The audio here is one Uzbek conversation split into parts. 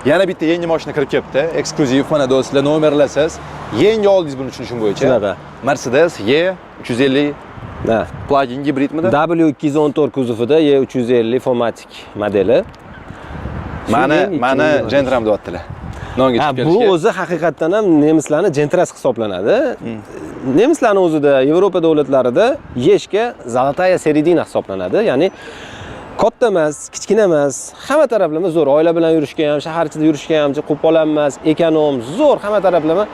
Yana bitta yangi mashina kirib kelibdi. Eksklyuziv mana do'stlar, nomerlasiz. Yangi oldingiz buni tushunishim bo'yicha. Shunaqa. Mercedes E350 plug-in gibridmidi? W214 kuzovida E350 Fomatic modeli. Mana Gentram deyaptilar. Nonga chiqib kelishga. Bu o'zi haqiqatdan ham nemislarning Gentrasi hisoblanadi. Nemislarning o'zida Yevropa davlatlarida Yeshga Zolotaya Seredina hisoblanadi. Ya'ni katta emas, kichkina emas, hamma taraflama zo'r. Oila bilan yurishga ham, shahar ichida yurishga ham, qo'pol emas, ekonom, zo'r, hamma taraflama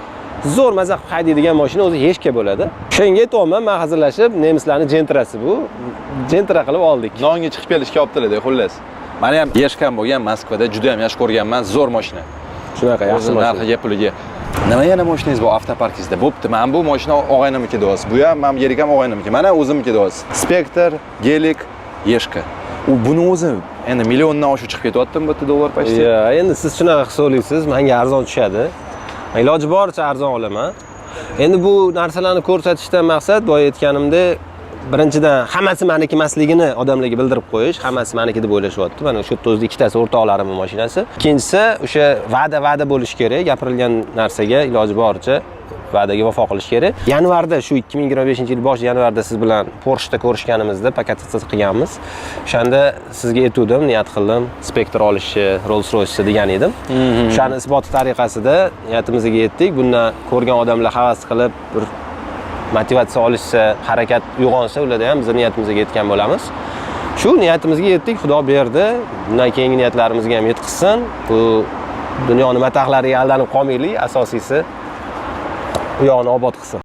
zo'r maza qilib haydaydigan mashina o'zi Yeshga bo'ladi. O'shanga aytayapman, men hazillashib, nemislarning Gentrasi bu. Gentra qilib oldik. Nonga chiqib kelishga olibdilar, xullas. Meni ham Yeshkam bo'lgan, Moskvada juda ham yaxshi ko'rganman, zo'r mashina. Shunaqa yaxshi mashina. Narxiga puliga. Nima yana mashinangiz bor avtoparkingizda? Bo'pti, men bu mashina og'aynimniki do'st. Bu ham men yerik ham og'aynimiki. Mana o'zimniki do'st. Spectre, Gelik, Yeshka. Buni o'zi endi milliondan oshib chiqib ketyaptimi bu dollar почти? Endi siz shunaqa hisoblaysiz, menga arzon tushadi. Iloji boricha arzon olaman. Endi bu narsalarni ko'rsatishdan maqsad boya aytganimdek, birinchidan hammasi meniki emasligini odamlarga bildirib qo'yish, hammasi meniki deb o'ylashyapti. Mana shu yerda o'zida ikkitasi o'rtoqlarimning mashinasi. Ikkinchisi, o'sha va'da bo'lish kerak, gapirilgan narsaga iloji boricha va'daga vafo qilish kerak. Yanvarda shu 2025-yil bosh yanvarda siz bilan Porsche'da ko'rishganimizda paketatsiya qilganmiz. O'shanda sizga aytdim, niyat qildim, Spectre olishni, Rolls-Royce degan edim. O'shani isboti tariqasida niyatimizga yetdik. Bundan ko'rgan odamlar havas qilib bir motivatsiya olishsa, harakat uyg'onsa, ularda ham biz niyatimizga yetgan bo'lamiz. Shu niyatimizga yetdik, Xudo berdi. Bundan keyingi niyatlarimizga ham yetkazsin. Bu dunyoning matahlariga aldanib qolmaylik, asosiysi u yoqni obod qilsin.